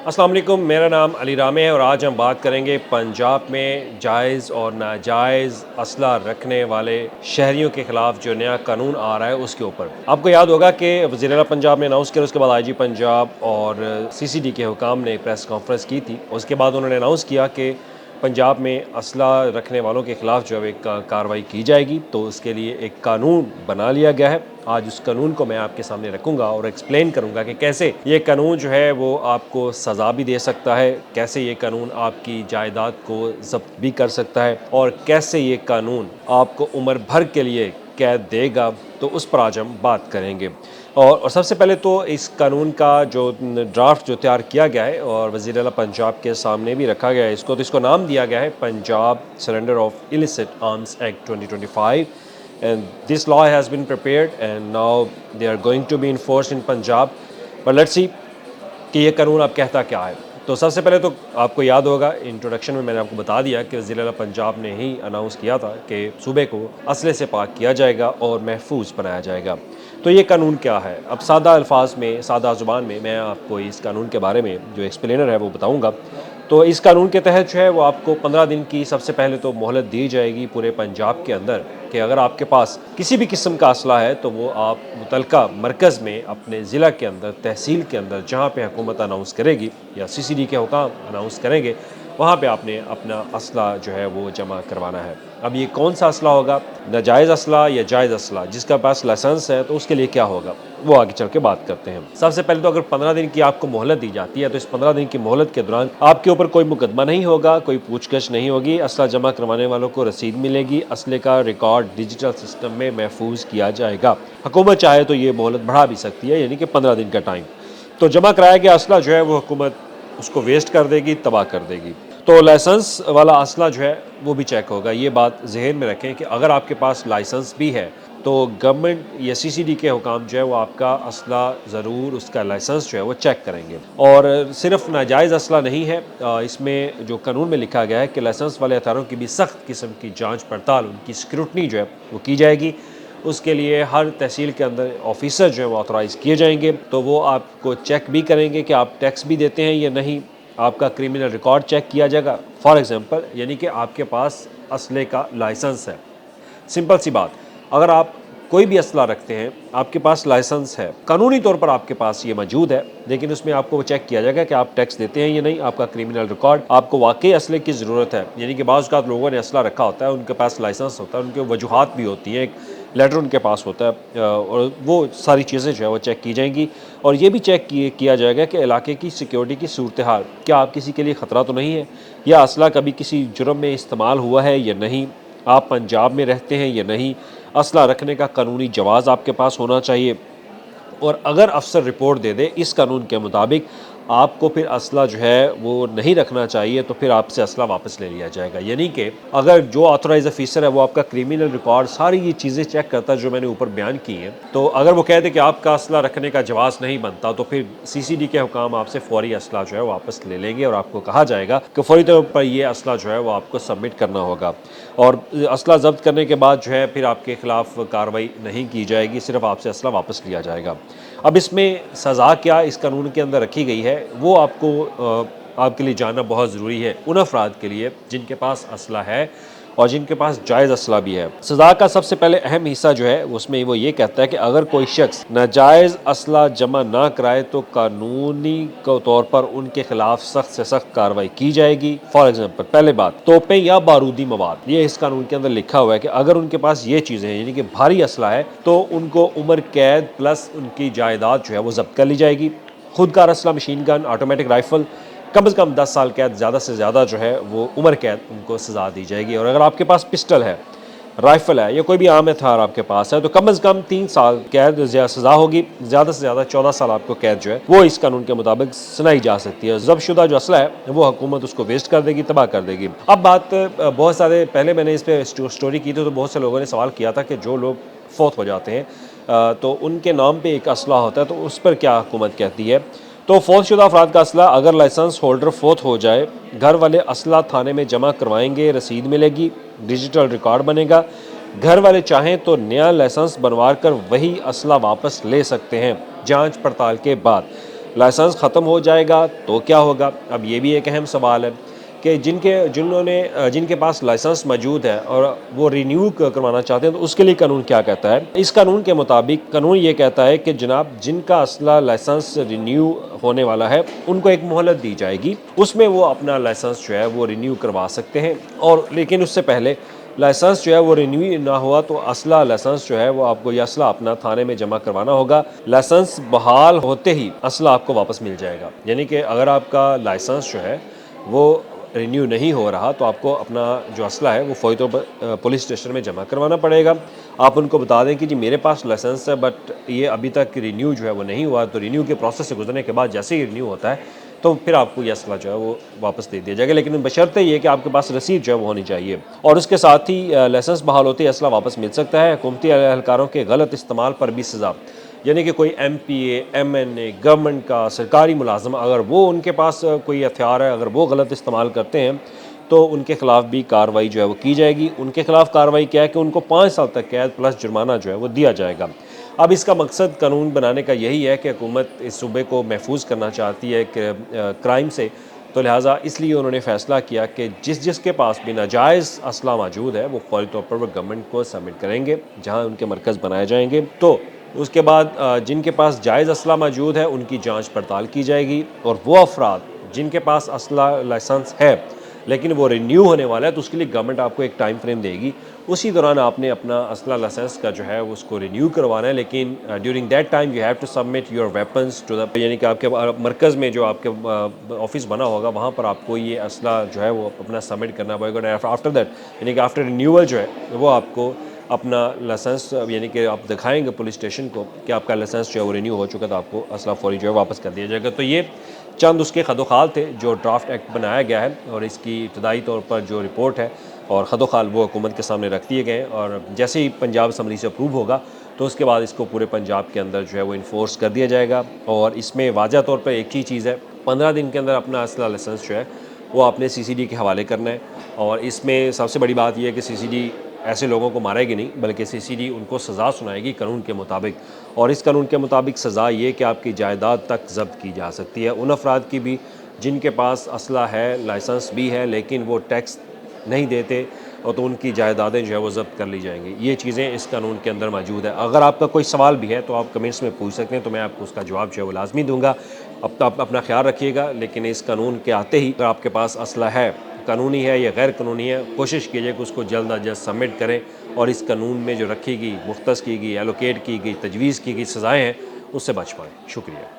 अस्सलाम वालेकुम, मेरा नाम अली रामे है और आज हम बात करेंगे पंजाब में जायज़ और नाजायज़ असला रखने वाले शहरियों के ख़िलाफ़ जो नया कानून आ रहा है उसके ऊपर। आपको याद होगा कि वज़ीर आला पंजाब ने अनाउंस किया, उसके बाद आईजी पंजाब और सीसीडी के हुकाम ने प्रेस कॉन्फ्रेंस की थी। उसके बाद उन्होंने अनाउंस किया कि पंजाब में असला रखने वालों के ख़िलाफ़ जो है एक कार्रवाई की जाएगी, तो उसके लिए एक कानून बना लिया गया है। आज उस कानून को मैं आपके सामने रखूँगा और एक्सप्लेन करूँगा कि कैसे ये कानून जो है वो आपको सज़ा भी दे सकता है, कैसे ये कानून आपकी जायदाद को ज़ब्त भी कर सकता है और कैसे ये कानून आपको उम्र भर के लिए कैद देगा। तो उस पर आज हम बात करेंगे। और सबसे पहले तो इस कानून का जो ड्राफ्ट जो तैयार किया गया है और वज़ीर आला पंजाब के सामने भी रखा गया है इसको, तो इसको नाम दिया गया है Punjab surrender of illicit arms act 2025 and this law has been prepared and now they are going to be enforced in Punjab. But let's see कि ये कानून अब कहता क्या है। तो सबसे पहले तो आपको याद होगा, इंट्रोडक्शन में मैंने आपको बता दिया कि वज़ीर आला पंजाब ने ही अनाउंस किया था कि सूबे को असले से पाक किया जाएगा और महफूज बनाया जाएगा। तो ये कानून क्या है? अब सादा अल्फाज में, सादा ज़ुबान में मैं आपको इस कानून के बारे में जो एक्सप्लेनर है वो बताऊँगा। तो इस कानून के तहत जो है वो आपको 15 दिन की सबसे पहले तो मोहलत दी जाएगी पूरे पंजाब के अंदर कि अगर आपके पास किसी भी किस्म का असला है तो वो आप मुतलका मरकज़ में अपने ज़िला के अंदर, तहसील के अंदर, जहाँ पे हुकूमत अनाउंस करेगी या सीसीडी के हुकाम अनाउंस करेंगे, वहाँ पे आपने अपना असला जो है वो जमा करवाना है। अब ये कौन सा असला होगा, नाजायज़ असला या जायज़ असला? जिसका पास लाइसेंस है तो उसके लिए क्या होगा, वो आगे चल के बात करते हैं। सबसे पहले तो अगर 15 दिन की आपको मोहलत दी जाती है तो इस 15 दिन की मोहलत के दौरान आपके ऊपर कोई मुकदमा नहीं होगा, कोई पूछगछ नहीं होगी। असला जमा करवाने वालों को रसीद मिलेगी, असले का रिकॉर्ड डिजिटल सिस्टम में महफूज किया जाएगा। हुकूमत चाहे तो ये मोहलत बढ़ा भी सकती है, यानी कि 15 दिन का टाइम। तो जमा कराया गया असला जो है वो हुकूमत उसको वेस्ट कर देगी, तबाह कर देगी। तो लाइसेंस वाला असला जो है वो भी चेक होगा। ये बात जहन में रखें कि अगर आपके पास लाइसेंस भी है तो गवर्नमेंट या सीसीडी के हुकाम जो है वो आपका असला ज़रूर, उसका लाइसेंस जो है वो चेक करेंगे। और सिर्फ नाजायज़ असला नहीं है, इसमें जो कानून में लिखा गया है कि लाइसेंस वाले हथियारों की भी सख्त किस्म की जांच पड़ताल, उनकी स्क्रूटनी जो है वो की जाएगी। उसके लिए हर तहसील के अंदर ऑफिसर जो है वो ऑथोराइज़ किए जाएंगे, तो वो आपको चेक भी करेंगे कि आप टैक्स भी देते हैं या नहीं। आपका क्रिमिनल रिकॉर्ड चेक किया जाएगा, फॉर एग्ज़ाम्पल, यानी कि आपके पास असले का लाइसेंस है। सिंपल सी बात, अगर आप कोई भी असला रखते हैं, आपके पास लाइसेंस है, कानूनी तौर पर आपके पास ये मौजूद है, लेकिन उसमें आपको वो चेक किया जाएगा कि आप टैक्स देते हैं या नहीं, आपका क्रिमिनल रिकॉर्ड, आपको वाकई असले की ज़रूरत है। यानी कि बाज़ औक़ात लोगों ने असला रखा होता है, उनके पास लाइसेंस होता है, उनकी वजूहात भी होती हैं, एक लेटर उनके पास होता है, और वो सारी चीज़ें जो है वो चेक की जाएंगी। और ये भी चेक किया जाएगा कि इलाके की सिक्योरिटी की सूरत हाल, क्या आप किसी के लिए ख़तरा तो नहीं है, या असला कभी किसी जुर्म में इस्तेमाल हुआ है या नहीं, आप पंजाब में रहते हैं या नहीं, असला रखने का कानूनी जवाज़ आपके पास होना चाहिए। और अगर अफसर रिपोर्ट दे दे इस कानून के मुताबिक आपको फिर असला जो है वो नहीं रखना चाहिए, तो फिर आपसे असला वापस ले लिया जाएगा। यानी कि अगर जो ऑथोराइज ऑफिसर है वो आपका क्रिमिनल रिकॉर्ड, सारी ये चीज़ें चेक करता है जो मैंने ऊपर बयान की हैं, तो अगर वो कह दे कि आपका असला रखने का जवाज़ नहीं बनता, तो फिर सीसीडी के हुकाम आपसे फौरी असला जो है वापस ले लेंगे और आपको कहा जाएगा कि फौरी तौर पर ये असला जो है वो आपको सबमिट करना होगा। और असला जब्त करने के बाद जो है फिर आपके ख़िलाफ़ कार्रवाई नहीं की जाएगी, सिर्फ आपसे असला वापस लिया जाएगा। अब इसमें सज़ा क्या इस कानून के अंदर रखी गई है वो आपके लिए जानना बहुत ज़रूरी है, उन अफराद के लिए जिनके पास असला है और जिनके पास जायज़ असला भी है। सज़ा का सबसे पहले अहम हिस्सा जो है उसमें वो ये कहता है कि अगर कोई शख्स नाजायज़ असला जमा ना कराए तो कानूनी तौर पर उनके खिलाफ सख्त से सख्त कार्रवाई की जाएगी। फॉर एग्जाम्पल, पहले बात, तोपें या बारूदी मवाद, ये इस कानून के अंदर लिखा हुआ है कि अगर उनके पास ये चीज़ें हैं, यानी कि भारी असला है, तो उनको उम्र कैद प्लस उनकी जायदाद जो है वो जब्त कर ली जाएगी। खुदकार असला, मशीन गन, ऑटोमेटिक राइफल, कम से कम 10 साल कैद, ज़्यादा से ज़्यादा जो है वो उम्र कैद उनको सज़ा दी जाएगी। और अगर आपके पास पिस्टल है, राइफ़ल है या कोई भी आम हथियार आपके पास है, तो कम से कम 3 साल कैद सज़ा होगी, ज़्यादा से ज़्यादा 14 साल आपको कैद जो है वो इस कानून के मुताबिक सुनाई जा सकती है। ज़ब्तशुदा जो असला है वो हुकूमत उसको वेस्ट कर देगी, तबाह कर देगी। अब बात, बहुत सारे पहले मैंने इस पर स्टोरी की थी तो बहुत से लोगों ने सवाल किया था कि जो लोग फौत हो जाते हैं तो उनके नाम पर एक असला होता है, तो उस पर क्या हुकूमत कहती है। तो फौतशुदा अफराद का असला, अगर लाइसेंस होल्डर फौत हो जाए, घर वाले असला थाने में जमा करवाएंगे, रसीद मिलेगी, डिजिटल रिकॉर्ड बनेगा। घर वाले चाहें तो नया लाइसेंस बनवा कर वही असला वापस ले सकते हैं जांच पड़ताल के बाद। लाइसेंस ख़त्म हो जाएगा तो क्या होगा? अब ये भी एक अहम सवाल है कि जिनके पास लाइसेंस मौजूद है और वो रिन्यू करवाना चाहते हैं तो उसके लिए कानून क्या कहता है? इस कानून के मुताबिक कानून ये कहता है कि जनाब जिनका असला लाइसेंस रिन्यू होने वाला है उनको एक मोहलत दी जाएगी, उसमें वो अपना लाइसेंस जो है वो रिन्यू करवा सकते हैं। और लेकिन उससे पहले लाइसेंस जो है वो रिन्यू ना हुआ तो असला लाइसेंस जो है वो आपको ये असला अपना थाने में जमा करवाना होगा। लाइसेंस बहाल होते ही असला आपको वापस मिल जाएगा। यानी कि अगर आपका लाइसेंस जो है वो रिन्यू नहीं हो रहा तो आपको अपना जो असला है वो फ़ौरी तौर पर पुलिस स्टेशन में जमा करवाना पड़ेगा। आप उनको बता दें कि जी मेरे पास लाइसेंस है बट ये अभी तक रिन्यू जो है वो नहीं हुआ, तो रिन्यू के प्रोसेस से गुजरने के बाद जैसे ही रिन्यू होता है तो फिर आपको ये असला जो है वो वापस दे दिया जाएगा, लेकिन बशर्ते ये कि आपके पास रसीद जो है वो होनी चाहिए। और उसके साथ ही लाइसेंस बहाल होते ही असला वापस मिल सकता है। हुकूमती एहलकारों के गलत इस्तेमाल पर भी सज़ा, यानी कि कोई MPA, MNA, गवर्नमेंट का सरकारी मुलाजम अगर वो उनके पास कोई हथियार है, अगर वो गलत इस्तेमाल करते हैं तो उनके खिलाफ भी कार्रवाई जो है वो की जाएगी। उनके खिलाफ कार्रवाई क्या है कि उनको 5 साल तक कैद प्लस जुर्माना जो है वो दिया जाएगा। अब इसका मकसद कानून बनाने का यही है कि हुकूमत इस सूबे को महफूज करना चाहती है कि क्राइम से, तो लिहाजा इसलिए उन्होंने फ़ैसला किया कि जिसके पास भी नाजायज़ असला मौजूद है वो फ़ौरी तौर पर वो गवर्नमेंट को सबमिट करेंगे जहाँ उनके मरकज़ बनाए जाएंगे। तो उसके बाद जिनके पास जायज़ असला मौजूद है उनकी जांच पड़ताल की जाएगी, और वो अफराद जिनके पास असला लाइसेंस है लेकिन वो रिन्यू होने वाला है तो उसके लिए गवर्नमेंट आपको एक टाइम फ्रेम देगी। उसी दौरान आपने अपना असला लाइसेंस का जो है उसको रिन्यू करवाना है, लेकिन during that time you have to submit your weapons to the, यानी कि आपके मरकज़ में जो आपके ऑफिस बना होगा वहाँ पर आपको ये असला जो है वो अपना सबमिट करना पड़ेगा। आफ्टर दैट यानी कि आफ्टर रिन्यूअल जो है वो आपको अपना लाइसेंस यानी कि आप दिखाएंगे पुलिस स्टेशन को कि आपका लाइसेंस जो है वो रिन्यू हो चुका, तो आपको असला फौरी जो है वापस कर दिया जाएगा। तो ये चंद उसके खदोखाल थे जो ड्राफ्ट एक्ट बनाया गया है, और इसकी इब्तदाई तौर पर जो रिपोर्ट है और खदोखाल वो हुकूमत के सामने रख दिए गए हैं, और जैसे ही पंजाब असम्बली से अप्रूव होगा तो उसके बाद इसको पूरे पंजाब के अंदर जो है वो इन्फोर्स कर दिया जाएगा। और इसमें वाज़ह तौर पर एक ही चीज़ है, 15 दिन के अंदर अपना असला लाइसेंस जो है वो आपने CCD के हवाले करना है। और इसमें सबसे बड़ी बात यह है कि CCD ऐसे लोगों को मारेगी नहीं, बल्कि CCD उनको सज़ा सुनाएगी कानून के मुताबिक। और इस कानून के मुताबिक सज़ा ये कि आपकी जायदाद तक ज़ब्त की जा सकती है, उन अफराद की भी जिनके पास असला है, लाइसेंस भी है, लेकिन वो टैक्स नहीं देते, और तो उनकी जायदादें जो है वो ज़ब्त कर ली जाएंगी। ये चीज़ें इस कानून के अंदर मौजूद है। अगर आपका कोई सवाल भी है तो आप कमेंट्स में पूछ सकते हैं, तो मैं आपको उसका जवाब जो है वो लाजमी दूंगा। अब तो आप अपना ख्याल रखिएगा, लेकिन इस कानून के आते ही अगर आपके पास असला है, कानूनी है या गैर कानूनी है, कोशिश कीजिए कि उसको जल्द अज जल्द सबमिट करें, और इस कानून में जो रखी गई, मुख्तस की गई, एलोकेट की गई, तजवीज़ की गई सज़ाएँ हैं उससे बच पाएँ। शुक्रिया।